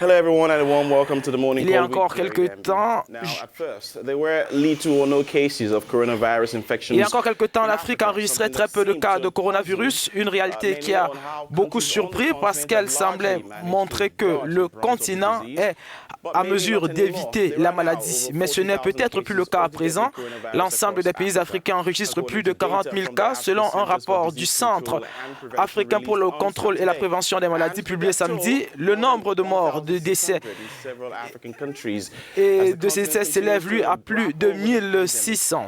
Hello everyone and a warm welcome to the morning Il y a call encore with quelques temps, Now, at first, there were little or no cases of coronavirus infections. l'Afrique enregistrait très peu de cas de coronavirus, une réalité qui a beaucoup surpris parce qu'elle semblait montrer que le continent est à mesure d'éviter la maladie. Mais ce n'est peut-être plus le cas à présent. L'ensemble des pays africains enregistrent plus de 40 000 cas selon un rapport du Centre africain pour le contrôle et la prévention des maladies publié samedi. Le nombre de morts, de décès et de ces décès s'élève lui à plus de 1600.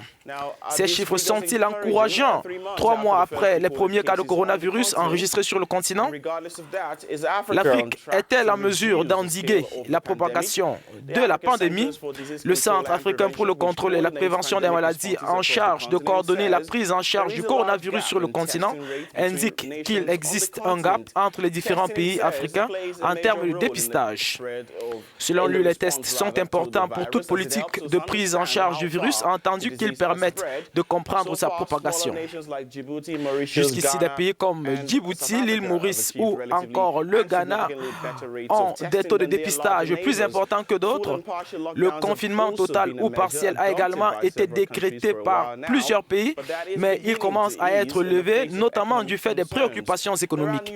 Ces chiffres sont-ils encourageants 3 mois après les premiers cas de coronavirus enregistrés sur le continent? L'Afrique est-elle en mesure d'endiguer la propagation de la pandémie? Le Centre africain pour le contrôle et la prévention des maladies en charge de coordonner la prise en charge du coronavirus sur le continent indique qu'il existe un gap entre les différents pays africains en termes de dépistage. Selon lui, les tests sont importants pour toute politique de prise en charge du virus, entendu qu'ils permettent de comprendre sa propagation. Jusqu'ici, des pays comme Djibouti, l'île Maurice ou encore le Ghana ont des taux de dépistage plus importants que d'autres. Le confinement total ou partiel a également été décrété par plusieurs pays, mais il commence à être levé, notamment du fait des préoccupations économiques.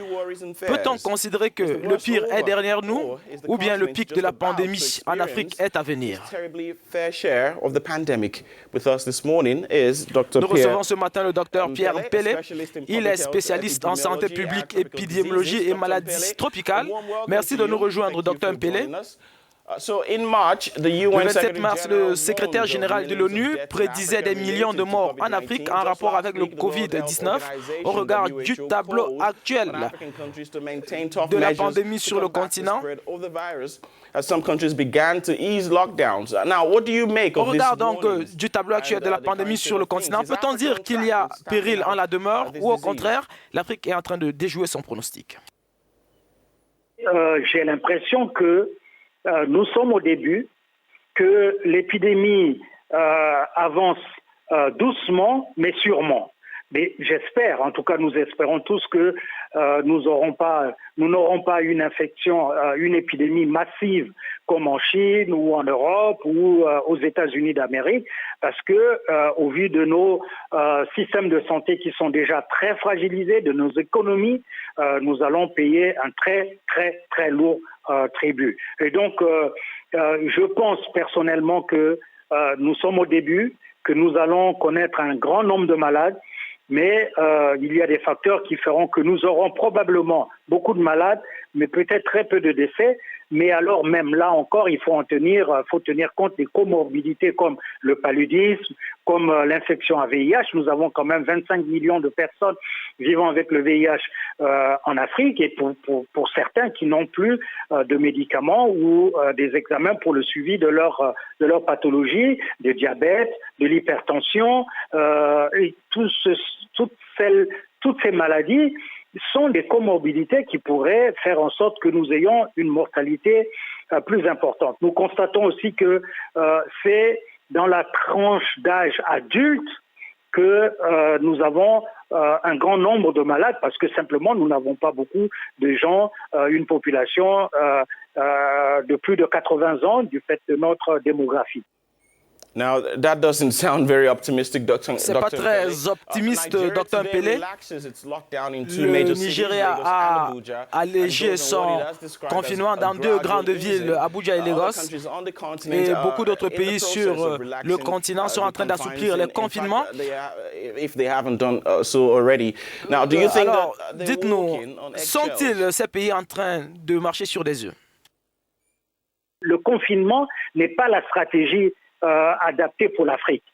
Peut-on considérer que le pire est derrière nous ou bien le pic de la pandémie en Afrique est à venir? Nous recevons ce matin le Dr Pierre Mpele. Il est spécialiste en santé publique, épidémiologie et maladies tropicales. Merci de nous rejoindre, Dr Mpele. Le 27 mars, le secrétaire général de l'ONU prédisait des millions de morts en Afrique en rapport avec le Covid-19 au regard du tableau actuel de la pandémie sur le continent. Au regard donc du tableau actuel de la pandémie sur le continent, peut-on dire qu'il y a péril en la demeure ou au contraire, l'Afrique est en train de déjouer son pronostic? J'ai l'impression que nous sommes au début, que l'épidémie avance doucement mais sûrement. Mais j'espère, en tout cas nous espérons tous que nous n'aurons pas une infection, une épidémie massive comme en Chine ou en Europe ou aux États-Unis d'Amérique, parce que au vu de nos systèmes de santé qui sont déjà très fragilisés, de nos économies, nous allons payer un très lourd tribut. Et donc, je pense personnellement que nous sommes au début, que nous allons connaître un grand nombre de malades, mais il y a des facteurs qui feront que nous aurons probablement beaucoup de malades, mais peut-être très peu de décès. Mais alors même là encore, il faut tenir compte des comorbidités comme le paludisme, comme l'infection à VIH. Nous avons quand même 25 millions de personnes vivant avec le VIH en Afrique et pour certains qui n'ont plus de médicaments ou des examens pour le suivi de leur pathologie, de diabète, de l'hypertension, et toutes ces maladies sont des comorbidités qui pourraient faire en sorte que nous ayons une mortalité plus importante. Nous constatons aussi que c'est dans la tranche d'âge adulte que nous avons un grand nombre de malades parce que simplement nous n'avons pas beaucoup de gens, une population de plus de 80 ans du fait de notre démographie. Now, that doesn't sound very optimistic, Dr. C'est pas très optimiste, Dr. Mpele. Le Nigeria a allégé son confinement dans 2 grandes villes, Abuja et Lagos. Et beaucoup d'autres pays sur le continent sont en train d'assouplir les confinements. Alors, dites-nous, sont-ils, ces pays, en train de marcher sur des œufs? Le confinement n'est pas la stratégie adaptée pour l'Afrique.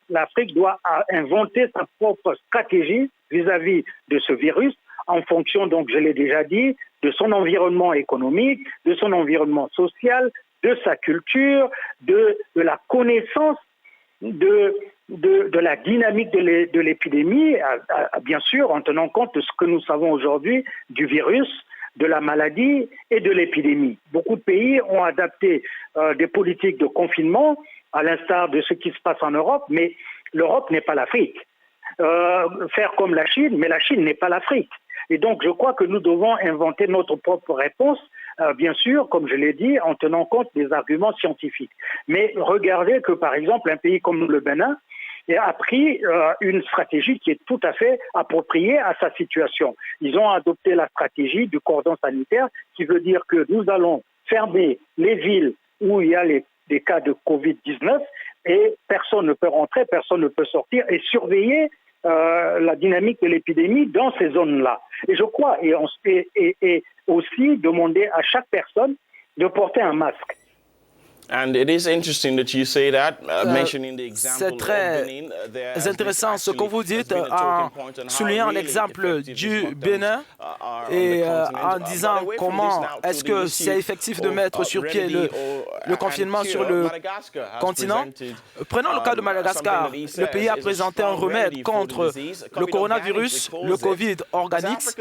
L'Afrique doit inventer sa propre stratégie vis-à-vis de ce virus en fonction, donc je l'ai déjà dit, de son environnement économique, de son environnement social, de sa culture, de la connaissance de la dynamique de l'épidémie, bien sûr en tenant compte de ce que nous savons aujourd'hui du virus, de la maladie et de l'épidémie. Beaucoup de pays ont adapté des politiques de confinement à l'instar de ce qui se passe en Europe, mais l'Europe n'est pas l'Afrique. Faire comme la Chine, mais la Chine n'est pas l'Afrique. Et donc, je crois que nous devons inventer notre propre réponse bien sûr, comme je l'ai dit, en tenant compte des arguments scientifiques. Mais regardez que, par exemple, un pays comme le Bénin a pris une stratégie qui est tout à fait appropriée à sa situation. Ils ont adopté la stratégie du cordon sanitaire, qui veut dire que nous allons fermer les villes où il y a des cas de Covid-19 et personne ne peut rentrer, personne ne peut sortir et surveiller la dynamique de l'épidémie dans ces zones-là. Et je crois, et aussi demander à chaque personne de porter un masque. And it is interesting that you say that, mentioning the example C'est très intéressant ce que vous dites en soulignant l'exemple du Bénin et en disant comment est-ce que c'est effectif de mettre sur pied le confinement sur le continent. Prenons le cas de Madagascar. Le pays a présenté un remède contre le coronavirus, le Covid Organix.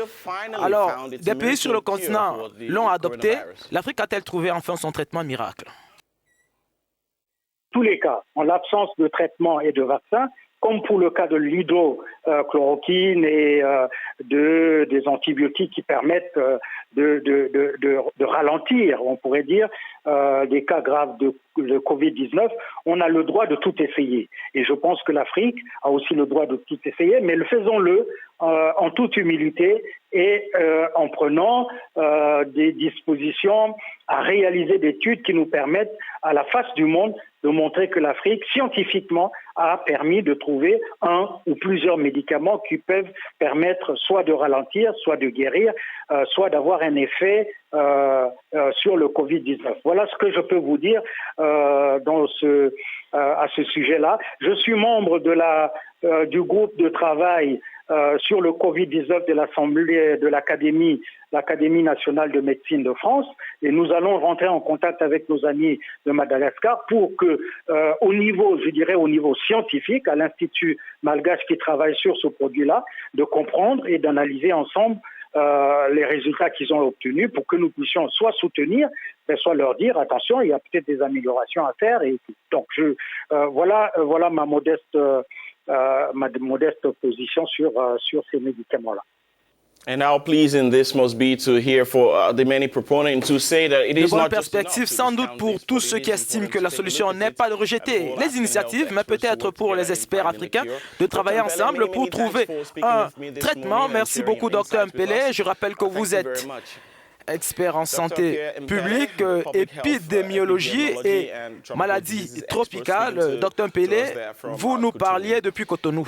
Alors, des pays sur le continent l'ont adopté. L'Afrique a-t-elle trouvé enfin son traitement miracle? Tous les cas, en l'absence de traitement et de vaccin, comme pour le cas de l'hydrochloroquine et des antibiotiques qui permettent de ralentir, on pourrait dire, des cas graves de Covid-19, on a le droit de tout essayer. Et je pense que l'Afrique a aussi le droit de tout essayer, mais faisons-le en toute humilité et en prenant des dispositions à réaliser des études qui nous permettent à la face du monde de montrer que l'Afrique, scientifiquement, a permis de trouver un ou plusieurs médicaments qui peuvent permettre soit de ralentir, soit de guérir, soit d'avoir un effet sur le Covid-19. Voilà ce que je peux vous dire à ce sujet-là. Je suis membre du groupe de travail sur le Covid-19 de l'Assemblée de l'Académie nationale de médecine de France, et nous allons rentrer en contact avec nos amis de Madagascar pour que, au niveau scientifique, à l'Institut malgache qui travaille sur ce produit-là, de comprendre et d'analyser ensemble les résultats qu'ils ont obtenus pour que nous puissions soit soutenir, soit leur dire attention, il y a peut-être des améliorations à faire. Et donc voilà ma modeste position sur ces médicaments-là. And how pleasing this must be to hear for the many proponents who say that it is de bonnes not just perspectives sans doute pour tous ceux qui estiment que la solution n'est pas de rejeter les initiatives, mais peut-être pour les experts africains de travailler ensemble pour trouver un traitement. Merci beaucoup, Dr Mpele. Je rappelle que vous êtes expert en santé publique, épidémiologie et maladies tropicales. Dr Mpele, vous nous parliez depuis Cotonou.